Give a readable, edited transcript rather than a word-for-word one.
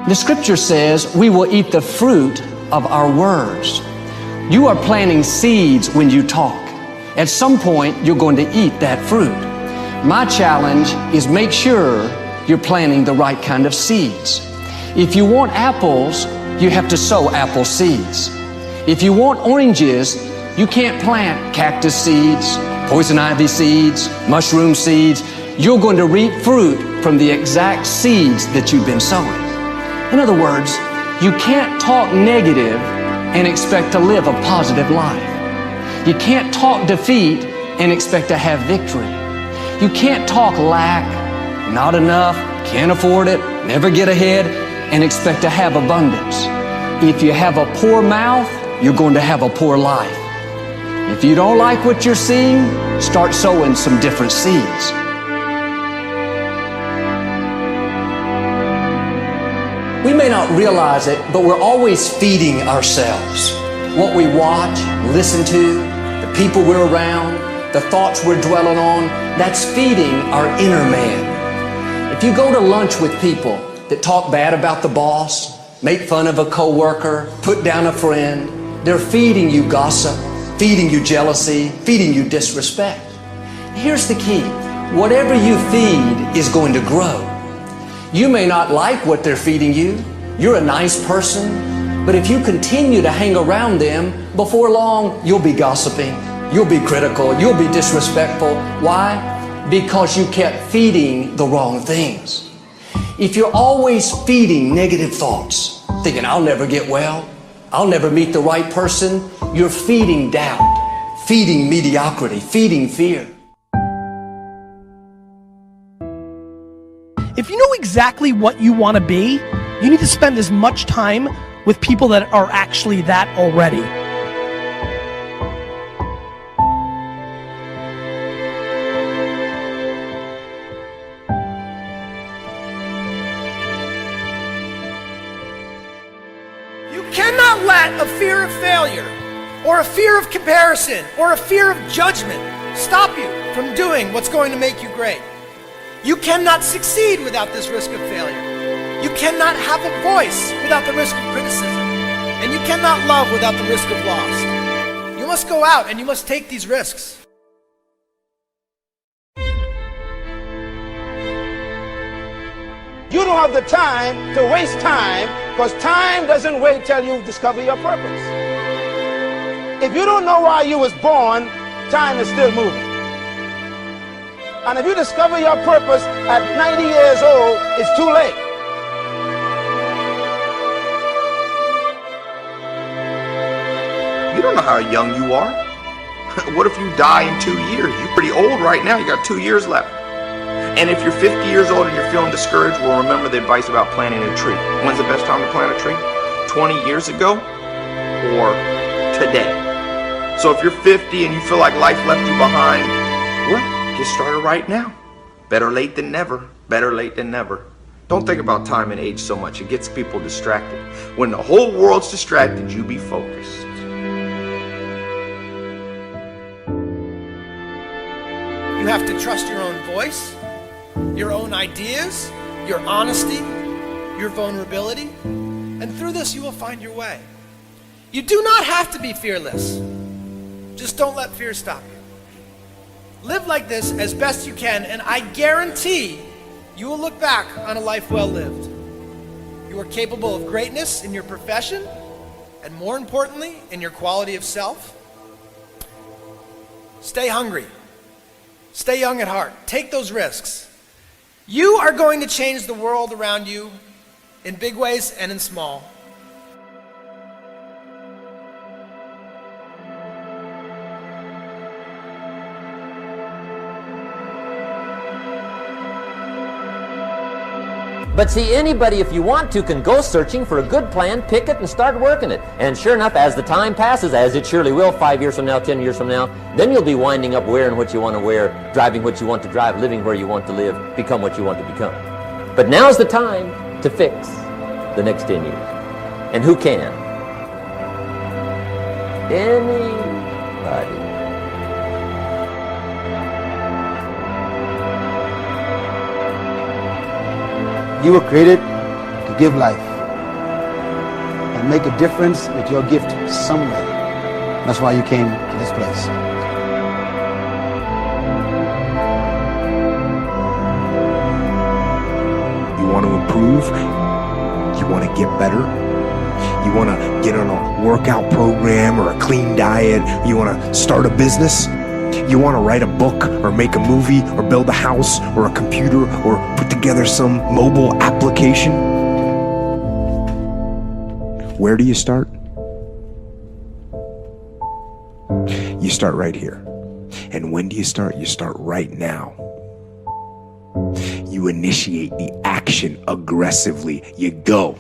The scripture says we will eat the fruit of our words. You are planting seeds when you talk. At some point, you're going to eat that fruit. My challenge is make sure you're planting the right kind of seeds. If you want apples, you have to sow apple seeds. If you want oranges, you can't plant cactus seeds, poison ivy seeds, mushroom seeds. You're going to reap fruit from the exact seeds that you've been sowing. In other words, you can't talk negative and expect to live a positive life. You can't talk defeat and expect to have victory. You can't talk lack, not enough, can't afford it, never get ahead, and expect to have abundance. If you have a poor mouth, you're going to have a poor life. If you don't like what you're seeing, start sowing some different seeds. We may not realize it, but we're always feeding ourselves. What we watch, listen to, the people we're around, the thoughts we're dwelling on, that's feeding our inner man. If you go to lunch with people that talk bad about the boss, make fun of a coworker, put down a friend, they're feeding you gossip, feeding you jealousy, feeding you disrespect. Here's the key. Whatever you feed is going to grow. You may not like what they're feeding you. You're a nice person. But if you continue to hang around them, before long, you'll be gossiping. You'll be critical. You'll be disrespectful. Why? Because you kept feeding the wrong things. If you're always feeding negative thoughts, thinking, I'll never get well, I'll never meet the right person, you're feeding doubt, feeding mediocrity, feeding fear. If you know exactly what you want to be, you need to spend as much time with people that are actually that already. You cannot let a fear of failure, or a fear of comparison, or a fear of judgment stop you from doing what's going to make you great. You cannot succeed without this risk of failure. You cannot have a voice without the risk of criticism. And you cannot love without the risk of loss. You must go out and you must take these risks. You don't have the time to waste time, because time doesn't wait till you discover your purpose. If you don't know why you was born, time is still moving. And if you discover your purpose at 90 years old, it's too late. You don't know how young you are. What if you die in 2 years? You're pretty old right now. You got 2 years left. And if you're 50 years old and you're feeling discouraged, well, remember the advice about planting a tree. When's the best time to plant a tree? 20 years ago or today? So if you're 50 and you feel like life left you behind, well, get started right now. Better late than never. Better late than never. Don't think about time and age so much. It gets people distracted. When the whole world's distracted, you be focused. You have to trust your own voice, your own ideas, your honesty, your vulnerability, and through this you will find your way. You do not have to be fearless. Just don't let fear stop you. Live like this as best you can, and I guarantee you will look back on a life well lived. You are capable of greatness in your profession, and more importantly, in your quality of self. Stay hungry. Stay young at heart. Take those risks. You are going to change the world around you in big ways and in small. But see, anybody, if you want to, can go searching for a good plan, pick it, and start working it. And sure enough, as the time passes, as it surely will 5 years from now, 10 years from now, then you'll be winding up wearing what you want to wear, driving what you want to drive, living where you want to live, become what you want to become. But now's the time to fix the next 10 years. And who can? Anybody. You were created to give life. and make a difference with your gift somewhere. That's why you came to this place. You want to improve? You want to get better? You want to get on a workout program or a clean diet? You want to start a business? You want to write a book or make a movie or build a house or a computer or put together some mobile application? Where do you start? You start right here. And when do you start? You start right now. You initiate the action aggressively. You go.